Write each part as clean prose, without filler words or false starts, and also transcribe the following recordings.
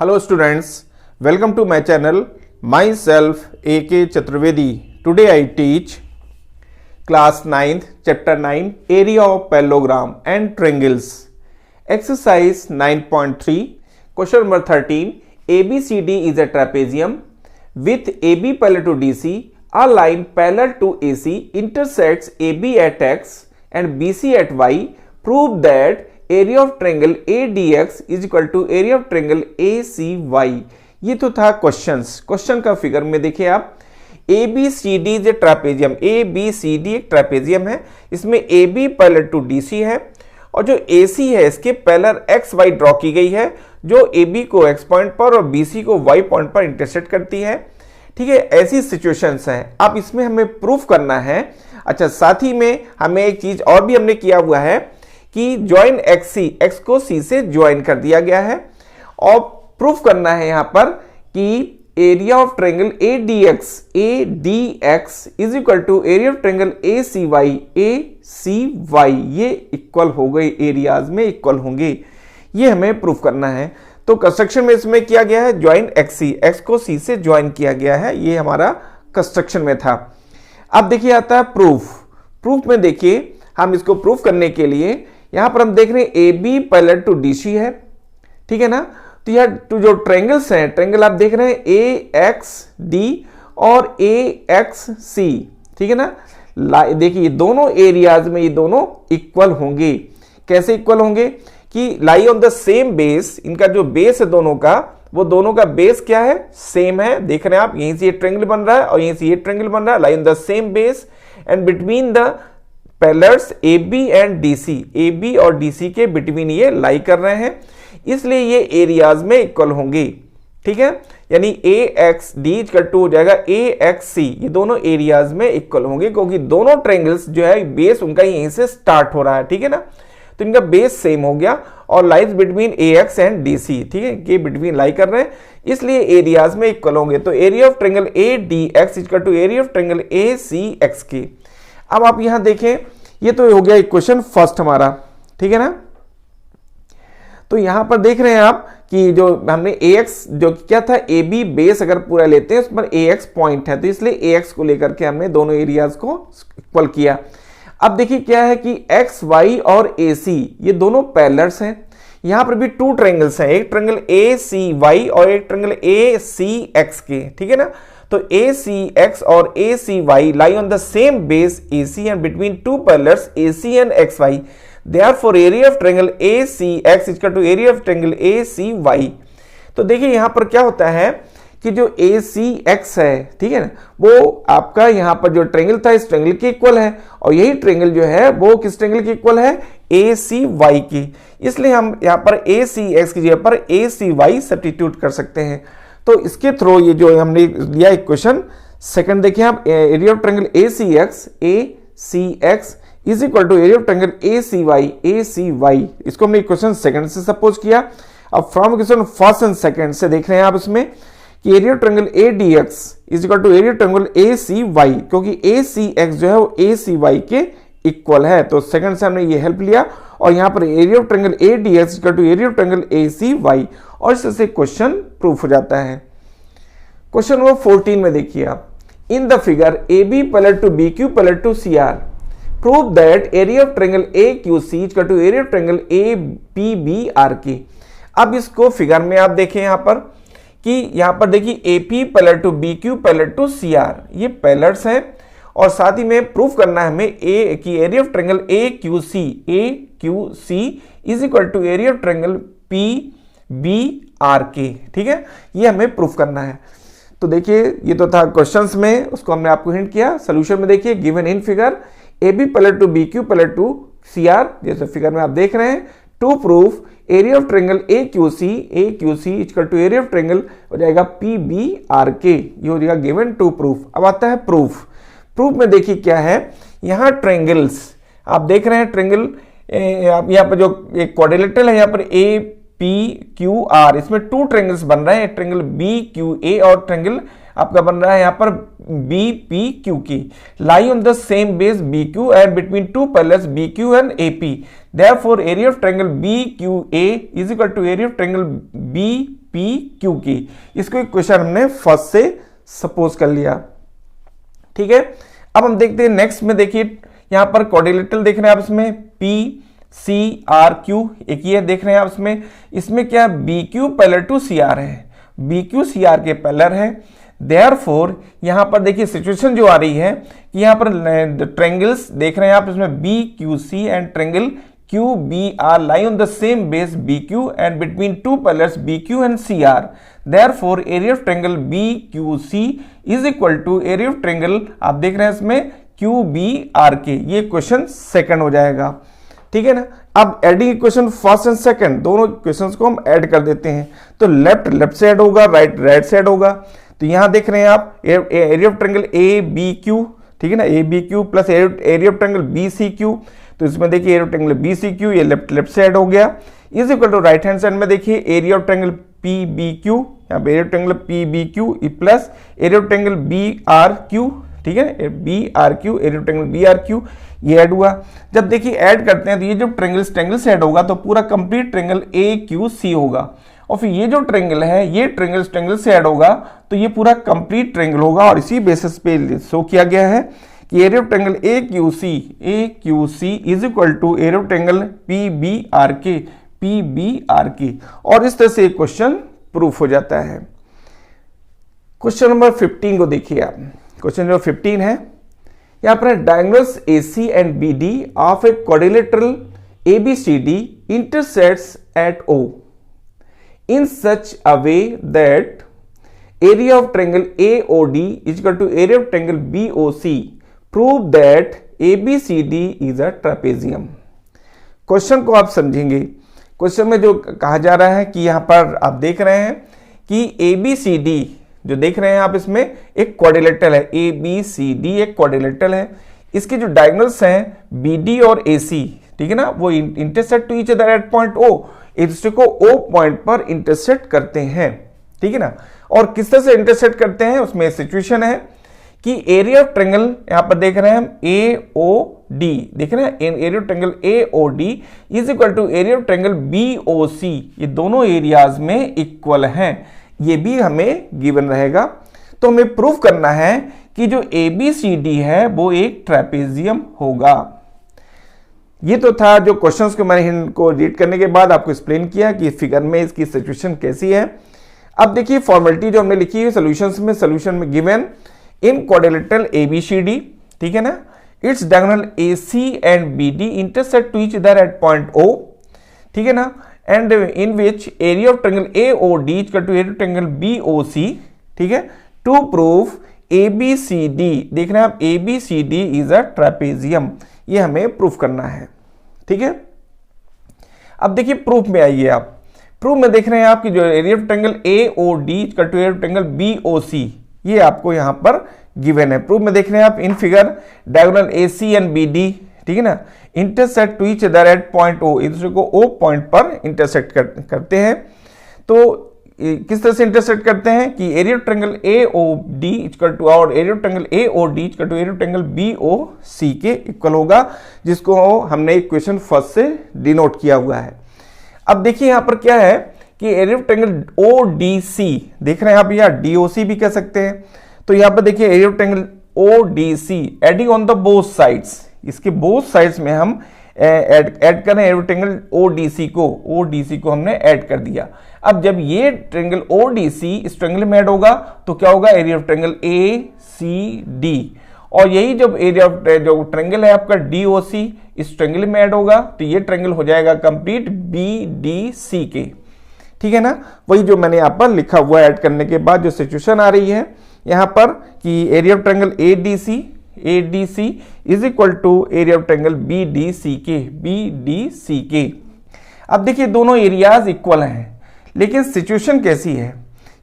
Hello students, welcome to my channel. Myself A.K. Chaturvedi. Today I teach class 9th chapter 9 area of parallelogram and triangles. Exercise 9.3 question number 13. ABCD is a trapezium with AB parallel to DC. A line parallel to AC intersects AB at X and BC at Y. Prove that area of triangle ADX is equal to area of triangle ACY. ये तो था question का figure में देखिए आप ABCD is a trapezium. ABCD एक trapezium है, इसमें AB पैरेलल टू DC है और जो AC है इसके पैरेलल XY ड्रॉ की गई है जो AB को X पॉइंट पर और BC को Y पॉइंट पर इंटरसेक्ट करती है। ठीक है, ऐसी सिचुएशंस हैं। अब इसमें हमें प्रूफ करना है। अच्छा, साथ ही में हमें एक चीज और भी हमने किया हुआ है कि ज्वाइन एक्स को सी से ज्वाइन कर दिया गया है और प्रूफ करना है यहां पर कि area of triangle ADX is equal to area of triangle ACY ये इक्वल हो गए, एरियाज में इक्वल होंगे, ये हमें प्रूफ करना है। तो कंस्ट्रक्शन में इसमें किया गया है ज्वाइन एक्स को सी से ज्वाइन किया गया है, ये हमारा कंस्ट्रक्शन में था। अब देखिए आता है प्रूफ में देखिए हम इसको प्रूफ करने के लिए यहां पर हम देख रहे हैं AB पैरेलल टू DC है, ठीक है ना। तो यह जो ट्रायंगल्स हैं, ट्रायंगल आप देख रहे हैं AXD और AXC, ठीक है ना। देखिए दोनों एरियाज में ये दोनों इक्वल होंगे। कैसे इक्वल होंगे कि लाई ऑन द सेम बेस, इनका जो बेस है दोनों का, वो दोनों का बेस क्या है, सेम है। देख रहे हैं आप, यहीं से ये ट्रायंगल बन रहा है और यहीं से ये ट्रायंगल बन रहा है, लाई on the same base and between the parallels AB and DC, AB और DC के बिटवीन ये लाई कर रहे हैं, इसलिए ये एरियाज में इक्वल होंगे। ठीक है, यानी AXD इक्वल टू हो जाएगा AXC, ये दोनों एरियाज में इक्वल होंगे क्योंकि दोनों ट्रायंगल्स जो है बेस उनका यहीं से स्टार्ट हो रहा है, ठीक है ना। तो इनका बेस सेम हो गया और lies between AX and DC, ठीक है, के बिटवीन लाई कर रहे हैं, इसलिए एरियाज में इक्वल होंगे। तो area of triangle ADX equal to area of triangle ACX के। अब आप यहां देखें, ये तो हो गया इक्वेशन फर्स्ट हमारा, ठीक है ना। तो यहां पर देख रहे हैं आप कि जो हमने AX जो क्या था, AB बेस अगर पूरा लेते हैं उस पर AX पॉइंट है, तो इसलिए AX को लेकर के हमने दोनों एरियाज को इक्वल किया। अब देखिए क्या है कि XY और AC ये दोनों पैरेलल्स हैं। यहां पर भी टू ट्रायंगल्स हैं, एक ट्रायंगल ACY और एक ट्रायंगल ACX के, ठीक है ना। तो ACX और ACY lie on the same base AC and between two parallels AC and XY. Therefore, area of triangle ACX is equal to area of triangle ACY. तो देखिए यहां पर क्या होता है कि जो ACX है, ठीक है ना, वो आपका यहां पर जो ट्रायंगल था इस ट्रायंगल के इक्वल है और यही ट्रायंगल जो है वो किस ट्रायंगल के इक्वल है, ACY की। इसलिए हम यहां पर ACX की जगह पर ACY सब्स्टिट्यूट कर सकते हैं। तो इसके थ्रू ये जो हमने लिया इक्वेशन सेकंड, देखिए आप, area of triangle ACX is equal to area of triangle ACY, इसको हमने इक्वेशन सेकंड से सपोज किया। अब from equation first and second से देख रहे हैं आप इसमें कि area of triangle ADX is equal to area of triangle ACY, क्योंकि ACX जो है वो ACY के इक्वल है। तो सेकंड से हमने ये हेल्प लिया और यहां पर area of triangle ADX equal to area of triangle ACY और इससे क्वेश्चन प्रूफ हो जाता है। क्वेश्चन नंबर 14 में देखिए आप, in the figure AB parallel to BQ parallel to CR, prove that area of triangle AQC equal to area of triangle APBRK। अब इसको फिगर में आप देखें यहां पर कि यहां पर देखिए AP parallel to BQ parallel to CR, ये पैरेलल्स हैं और साथ ही में प्रूफ करना है हमें कि area of triangle AQC is equal to area of triangle PBRK, ठीक है, ये हमें प्रूफ करना है। तो देखिए ये तो था क्वेश्चंस में, उसको हमने आपको हिंट किया। सॉल्यूशन में देखिए given in figure AB parallel to BQ parallel to CR, जैसे फिगर में आप देख रहे हैं, to proof area of triangle AQC equal to area of triangle हो जाएगा PBRK, ये हो जाएगा गिवन टू प्रूफ। अब आता है प्रूफ में देखिए क्या है, यहां ट्रायंगल्स आप देख रहे हैं, ट्रायंगल यहां पर जो एक क्वाड्रिलेटरल है, यहां पर APQR, इसमें टू ट्रायंगल्स बन रहे हैं, एक ट्रायंगल BQA और ट्रायंगल आपका बन रहा है यहाँ पर BPQ की, लाई on the same base BQ and between two parallels BQ and AP. Therefore, area of triangle BQA is equal to area of triangle P Q की। इसको एक क्वेश्चन हमने फर्स्ट से सपोज कर लिया। ठीक है, अब हम देखते हैं नेक्स्ट में। देखिए यहां पर क्वाड्रिलेटरल देख रहे हैं आप, इसमें पी सी आर क्यू, एक ये देख रहे हैं आप इसमें क्या B Q parallel to C R है, बी क्यू सी आर के पैरेलल है। देयरफॉर यहां पर देखिए सिचुएशन जो आ रही है कि यहां पर ट्रायंगल्स देख रहे हैं आप, इसमें B Q C and triangle Q B R lie on the same base B Q and between two parallels B Q and C R. Therefore area of triangle B Q C is equal to area of triangle, आप देख रहे हैं इसमें Q B R के। ये question second हो जाएगा। ठीक है ना, अब adding equation first and second दोनों इक्वेशंस को हम ऐड कर देते हैं, तो लेफ्ट से ऐड होगा, राइट से ऐड होगा। तो यहां देख रहे हैं आप area of triangle A B Q, ठीक है ना, A B Q plus area of triangle B C Q. तो इसमें देखिए area of triangle B C Q, ये लेफ्ट से ऐड हो गया, is equal to right hand side में देखिए area of triangle P B Q, यहाँ पे area of triangle P B Q plus area of triangle B R Q, ठीक है, B R Q, area of triangle B R Q, ये add हुआ। जब देखिए ऐड करते हैं तो ये जो ट्रायंगल से ऐड होगा तो पूरा complete triangle A Q C होगा, और फिर ये जो ट्रायंगल है ये ट्रायंगल से ऐड होगा तो ये पूरा कंप्लीट ट्रायंगल होगा। और इसी बेसिस पे शो किया गया है कि area of triangle A Q C is equal to area of triangle P B R के, और इस तरह से क्वेश्चन प्रूफ हो जाता है। क्वेश्चन नंबर 15 को देखिए आप। क्वेश्चन नंबर 15 है, यहां पर diagonals AC and BD of a quadrilateral ABCD intersects at O in such a way that area of triangle AOD is equal to area of triangle BOC. Prove that ABCD is a trapezium. Question को आप समझेंगे। Question में जो कहा जा रहा है कि यहां पर आप देख रहे हैं कि ABCD जो देख रहे हैं आप, इसमें एक क्वाड्रिलेटरल है, ABCD एक क्वाड्रिलेटरल है। इसके जो डायगोनल्स हैं BD और AC, ठीक है ना, वो intersect to each other at point O, एक दूसरे को O पॉइंट पर इंटरसेक्ट करते हैं, ठीक है ना। और किस तरह से इंटरसेक्ट करते हैं, उसमें सिचुएशन है कि एरिया ऑफ ट्रायंगल यहां पर देख रहे हैं हम AOD, देख रहे हैं area of triangle AOD is equal to area of triangle BOC, ये दोनों एरियाज में इक्वल हैं, ये भी हमें गिवन रहेगा। तो हमें प्रूफ करना है कि जो ABCD है वो एक ट्रेपेजियम होगा। ये तो था जो क्वेश्चंस को मैंने इनको रीड करने के बाद आपको एक्सप्लेन किया कि फिगर में इसकी सिचुएशन कैसी है। अब देखिए फॉर्मेलिटी जो हमने लिखी है सोल्यूशन में गिवन इन क्वाड्रिलेटरल ABCD, ठीक है ना, its diagonal AC and BD intersect to each other at point O, ठीक है ना, and in which area of triangle AOD is equal to area of triangle BOC, ठीक है, to proof ABCD, देख रहे हैं आप ABCD इज अ ट्रेपेजियम, ये हमें प्रूफ करना है, ठीक है। अब देखिए प्रूफ में आइए आप। प्रूफ में देख रहे हैं आप कि जो area of triangle AOD is equal to area of triangle BOC, ये आपको यहां पर गिवन है। प्रूफ में देख रहे हैं आप in figure diagonal AC and BD, ठीक है ना, intersect to each other at point O, एक दूसरे को O पॉइंट पर इंटरसेक्ट करते हैं। तो किस तरह से इंटरसेक्ट करते हैं कि area of triangle AOD equal to और area of triangle AOD equal to area of triangle BOC के इक्वल होगा, जिसको हमने इक्वेशन फर्स्ट से डिनोट किया हुआ है। अब देखिए यहां पर क्या है कि एरिया ऑफ ट्रायंगल ODC, देख रहे हैं आप, या DOC भी कह सकते हैं। तो यहां पर देखिए area of triangle ODC adding on the both sides, इसके बोथ साइड्स में हम ऐड करें एरिया ऑफ ट्रायंगल ODC को हमने ऐड कर दिया। अब जब ये ट्रायंगल ODC इस ट्रायंगल में ऐड होगा तो क्या होगा, एरिया ऑफ ट्रायंगल ACD, और यही जब एरिया ऑफ जो ट्रायंगल है आपका DOC इस ट्रायंगल में ऐड होगा तो ये ट्रायंगल हो जाएगा कंप्लीट BDC के, ठीक है ना। वही जो मैंने यहाँ पर लिखा हुआ ऐड करने के बाद जो सिचुएशन आ रही है यहाँ पर कि area of triangle ADC is equal to area of triangle BDC के। अब देखिए दोनों एरियाज इक्वल हैं, लेकिन सिचुएशन कैसी है,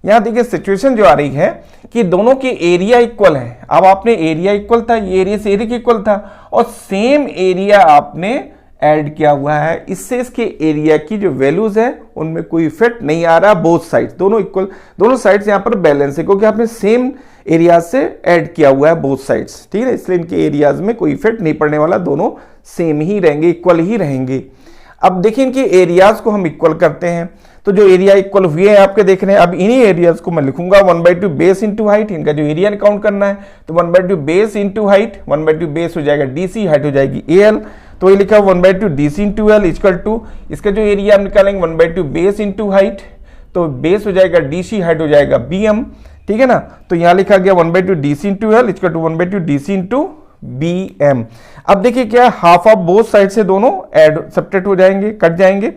यहां देखिए सिचुएशन जो आ रही है कि दोनों के एरिया इक्वल है। अब आपने एरिया इक्वल था, ये एरिया से एरिया इक्वल था, और सेम एरिया आपने ऐड किया हुआ है, इससे इसके एरिया की जो वैल्यूज है उनमें कोई इफेक्ट नहीं आ रहा। बोथ साइड्स दोनों इक्वल, दोनों साइड्स यहां पर बैलेंस है क्योंकि आपने सेम एरिया से ऐड किया हुआ है बोथ साइड्स, ठीक है, इसलिए इनके एरियाज में कोई इफेक्ट नहीं पड़ने वाला, दोनों सेम ही रहेंगे, इक्वल ही रहेंगे। अब देखिए इनके एरियाज को हम इक्वल करते हैं तो जो एरिया इक्वल हुए हैं आपके देख रहे हैं। अब इन्हीं एरियाज को मैं लिखूंगा 1/2 बेस इंटू हाइट, इनका जो एरिया काउंट करना है तो 1/2 बेस इंटू हाइट, 1/2 बेस हो जाएगा डीसी, हाइट हो जाएगी एल, तो ये लिखा 1/2 DC into L equal to इसका जो एरिया हम निकालेंगे 1/2 बेस इंटू हाइट, तो बेस हो जाएगा डीसी, हाइट हो जाएगा बीएम, ठीक है ना। तो यहाँ लिखा गया 1/2 DC into L equal to 1/2 DC into BM. अब देखिए क्या हाफ ऑफ बोथ साइड से दोनों ऐड सब्ट्रैक्ट हो जाएंगे, कट जाएंगे,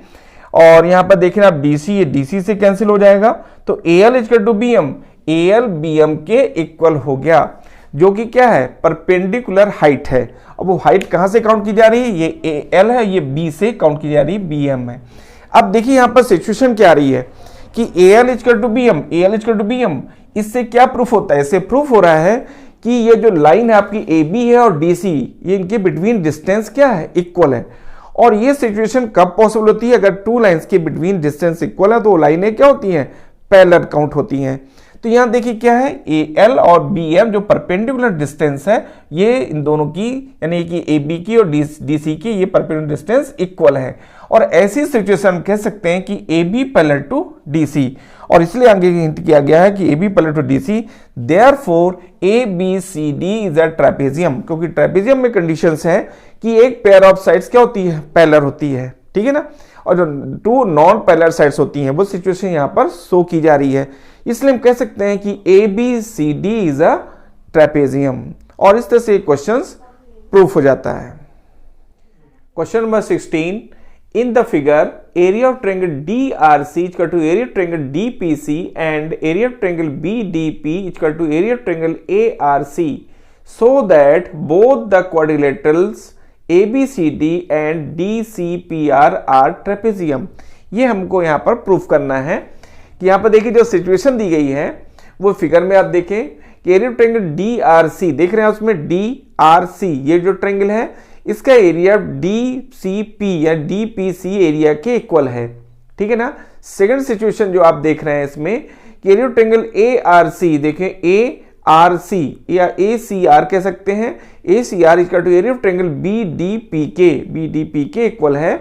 और यहां पर देखिए आप डीसी, ये डीसी से कैंसिल हो जाएगा, तो L equal to BM, L BM के इक्वल हो गया, जो कि क्या है परपेंडिकुलर हाइट है। अब वो हाइट कहां से काउंट की जा रही है, ये एल है, ये बी से काउंट की जा रही है, बीएम है। अब देखिए यहां पर सिचुएशन क्या आ रही है कि L equal to BM, L equal to BM, इससे क्या प्रूफ होता है, इससे प्रूफ हो रहा है कि ये जो लाइन है आपकी ए बी है और डी सी, ये इनके बिटवीन डिस्टेंस क्या है, इक्वल है। और ये सिचुएशन कब पॉसिबल होती है, अगर टू लाइंस के बिटवीन डिस्टेंस इक्वल है तो लाइनें क्या होती हैं, पैरेलल काउंट होती हैं। तो यहां देखिए क्या है, ए एल और बी एम जो परपेंडिकुलर डिस्टेंस है, ये इन दोनों की यानी कि ए बी की और डी सी की ये परपेंडिकुलर डिस्टेंस इक्वल है। और ऐसी सिचुएशन कह सकते हैं कि A B parallel to D C, और इसलिए आगे हिंट किया गया है कि A B parallel to D C, therefore A B C D is a trapezium, क्योंकि ट्रेपेजियम में कंडीशंस है कि एक पेयर ऑफ साइड्स क्या होती है, पैरेलल होती है, ठीक है ना, और जो टू नॉन पैरेलल साइड्स होती हैं वो सिचुएशन यहां पर शो की जा रही है। इसलिए हम कह सकते हैं कि A B C D is a trapezium, और इस तरह से क्वेश्चंस प्रूफ हो जाता है। Question number 16, in the figure area of triangle DRC equal to area of triangle DPC and area of triangle BDP equal to area of triangle ARC, so that both the quadrilaterals ABCD and DCPR are trapezium। ये हमको यहाँ पर proof करना है कि यहाँ पर देखिए जो सिचुएशन दी गई है वो फिगर में आप देखें कि एरिया ऑफ ट्रायंगल DRC देख रहे हैं, उसमें DRC ये जो ट्रायंगल है इसका एरिया DCP या DPC एरिया के इक्वल है, ठीक है ना। सेकंड सिचुएशन जो आप देख रहे हैं इसमें कि एरिया ऑफ ट्रायंगल ARC देखें, ARC या ACR कह सकते हैं, ACR equal to area of triangle BDP के इक्वल है।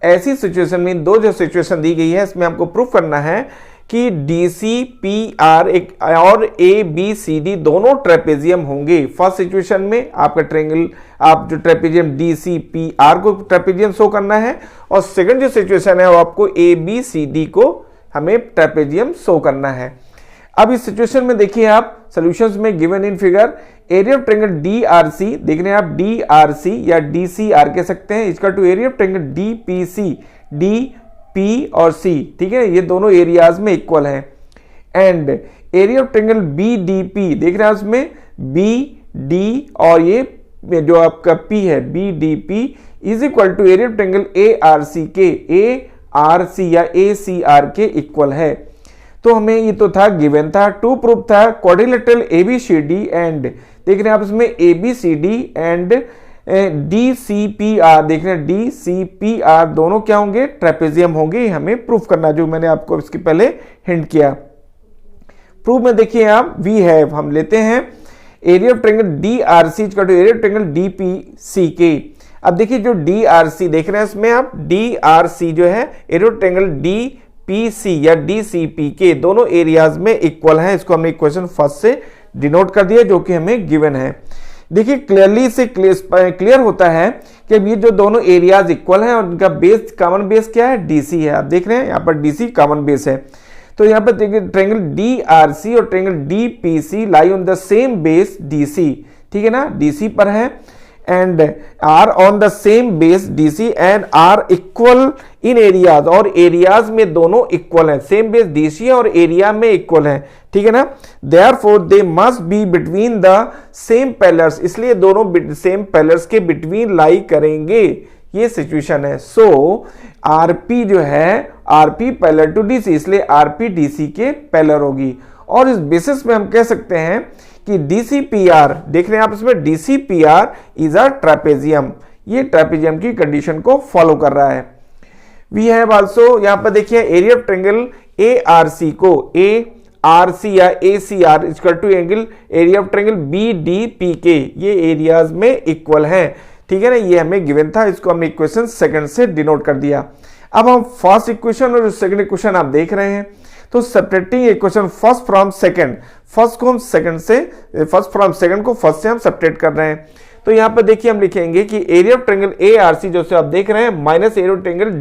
ऐसी सिचुएशन में दो जो सिचुएशन दी गई है इसमें हमको प्रूफ करना है कि DCPR एक और ABCD दोनों ट्रेपेजियम होंगे। फर्स्ट सिचुएशन में आपका ट्रायंगल, आप जो ट्रेपेजियम DCPR को ट्रेपेजियम शो करना है, और सेकंड जो सिचुएशन है वो आपको ABCD को हमें ट्रेपेजियम शो करना है। अब इस सिचुएशन में देखिए आप सॉल्यूशंस में given in figure area of triangle DRC देख रहे हैं आप, DRC या DCR कह सकते हैं, इसका to area of triangle DPC, D P और C, ठीक है, ये दोनों एरियाज में इक्वल है। And area of triangle BDP देख रहे हैं उसमें BD और ये जो आपका P है BDP is equal to area of triangle ARC के, ARC या ACR के इक्वल है। तो हमें ये तो था गिवन था, टू प्रूफ था क्वाड्रिलेटरल ABCD एंड देख रहे हैं आप इसमें ABCD एंड DCPR देख रहे हैं DCPR दोनों क्या होंगे, ट्रेपेजियम होंगे, हमें प्रूफ करना, जो मैंने आपको इसके पहले हिंट किया। प्रूफ में देखिए आप वी हैव हम लेते हैं area of triangle DRC equal to area of triangle DPC के। अब देखिए जो DRC देख रहे हैं इसमें आप, DRC जो है एरिया ऑफ ट्रायंगल DPC या DCP के दोनों एरियाज में इक्वल है। इसको हमने इक्वेशन फर्स्ट से डिनोट कर दिया जो कि हमें गिवन है। देखिए क्लियरली से क्लियर होता है कि ये जो दोनों एरियाज इक्वल हैं और उनका बेस, कॉमन बेस क्या है, डीसी है। आप देख रहे हैं यहाँ पर डीसी कॉमन बेस है। तो यहाँ पर देखिए ट्रायंगल DRC और triangle DPC lie on the same base DC, ठीक है ना, डीसी पर है, and are on the same base DC and are equal in areas, और एरियाज में दोनों इक्वल हैं, सेम बेस डीसी और एरिया में इक्वल है, ठीक है ना। Therefore they must be between the same parallels, इसलिए दोनों सेम पैरेलल्स के बिटवीन लाई करेंगे, ये सिचुएशन है। सो आरपी जो है आरपी पैरेलल टू डीसी, इसलिए आरपी डीसी के पैरेलल होगी। और इस बेसिस में हम कह सकते हैं कि DCPR देख रहे हैं आप इसमें, DCPR इज अ ट्रेपेजियम, ये ट्रेपेजियम की कंडीशन को फॉलो कर रहा है। वी हैव आल्सो यहां पर देखिए एरिया ऑफ ट्रायंगल ARC को ARC या ACR equal to angle area of triangle BDP के, ये एरियाज में इक्वल है, ठीक है ना, ये हमें गिवन था, इसको हमने इक्वेशन सेकंड से डिनोट कर दिया। अब हम फर्स्ट इक्वेशन और सेकंड इक्वेशन आप देख रहे हैं, तो separating equation first from second, first को हम सेकंड से, फर्स्ट फ्रॉम सेकंड को फर्स्ट से हम सेपरेट कर रहे हैं। तो यहाँ पर देखिए हम लिखेंगे कि एरिया ऑफ ट्रायंगल ARC जो आप देख रहे हैं minus area of triangle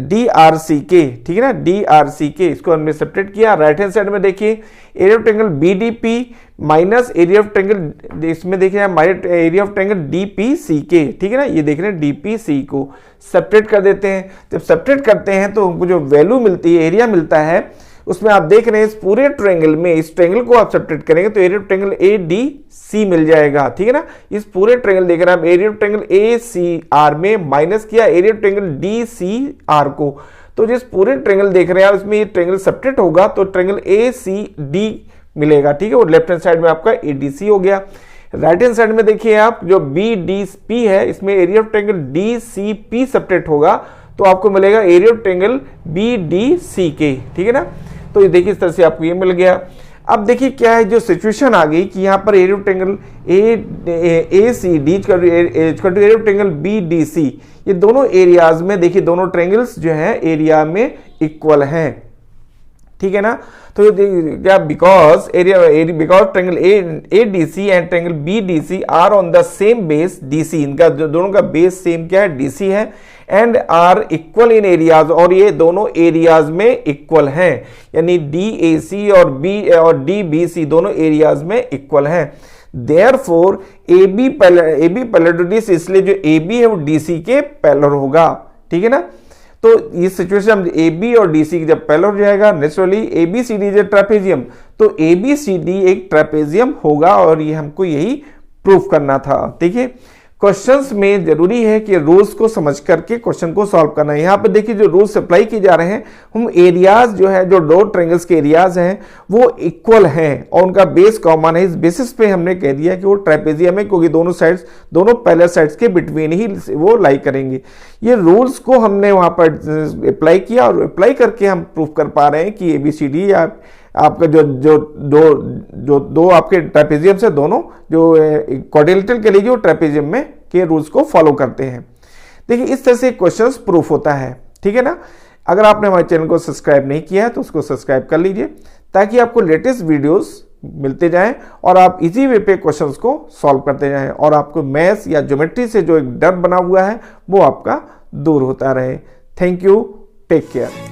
DRC के, ठीक है ना, DRC के, इसको हमने सेपरेट किया। राइट हैंड साइड में देखिए area of triangle BDP minus area of triangle, इसमें देखिए minus area of triangle DPC के, ठीक है ना, ये देख रहे हैं DPC को सेपरेट कर देते हैं। जब सेपरेट करते हैं तो हमको जो वैल्यू मिलती है, एरिया मिलता है, उसमें आप देख रहे हैं इस पूरे ट्रायंगल में, इस ट्रायंगल को आप सेपरेट करेंगे तो एरिया ऑफ ट्रायंगल ADC मिल जाएगा, ठीक है ना। इस पूरे ट्रायंगल देख रहे हैं आप, एरिया ऑफ ट्रायंगल ACR में माइनस किया एरिया ऑफ ट्रायंगल DCR को, तो जिस पूरे ट्रायंगल देख रहे हैं आप इसमें ये ट्रायंगल सेपरेट होगा तो ट्रायंगल ACD मिलेगा, ठीक है। और लेफ्ट हैंड साइड में आपका ADC हो गया। राइट हैंड साइड में देखिए आप जो BDP है, इसमें area of triangle DCP separate होगा तो आपको मिलेगा एरिया ऑफ ट्रायंगल BDC के, ठीक है ना। तो ये देखिए इस तरह से आपको ये मिल गया। अब देखिए क्या है जो सिचुएशन आ गई कि यहाँ पर area of triangle ACD area of triangle BDC, ये दोनों एरियाज में देखिए दोनों ट्रायंगल्स जो है एरिया में इक्वल हैं, ठीक है ना। तो क्या because triangle ADC and triangle BDC are on the same base DC, इनका दोनों का बेस सेम क्या है, DC है, and are equal in areas, और ये दोनों एरियाज में इक्वल हैं, यानी DAC और DBC दोनों एरियाज में इक्वल हैं। Therefore AB parallel to DC, इसलिए जो AB है वो DC के पैरेलल होगा, ठीक है ना। तो इस सिचुएशन में AB और DC की जब पैरेलल हो जाएगा, naturally ABCD is a trapezium, तो ABCD एक ट्रेपेजियम होगा, और ये हमको यही प्रूफ करना था, ठीक है। क्वेश्चंस में जरूरी है कि रूल्स को समझ करके क्वेश्चन को सॉल्व करना है। यहाँ पे देखिए जो रूल्स अप्लाई किए जा रहे हैं, हम एरियाज जो है, जो दो ट्रायंगल्स के एरियाज हैं वो इक्वल हैं और उनका बेस कॉमन है। इस बेसिस पे हमने कह दिया कि वो ट्रापेजियम है, क्योंकि दोनों साइड्स, दोनों पैरेलल साइड्स के बिटवीन ही वो लाई करेंगे। ये रूल्स को हमने वहां पर अप्लाई किया और अप्लाई करके हम प्रूफ कर पा रहे हैं कि ABCD या आपका जो दो आपके ट्रापेजियम से, दोनों जो क्वाड्रिलेटरल के लिए जो ट्रापेजियम में के रूल्स को फॉलो करते हैं। देखिए इस तरह से क्वेश्चंस प्रूफ होता है, ठीक है ना। अगर आपने हमारे चैनल को सब्सक्राइब नहीं किया है तो उसको सब्सक्राइब कर लीजिए, ताकि आपको लेटेस्ट वीडियोस मिलते जाएं और आप इजी वे पे क्वेश्चंस को सॉल्व करते जाएं, और आपको मैथ्स या ज्योमेट्री से जो एक डर बना हुआ है वो आपका दूर होता रहे। Thank you, take care.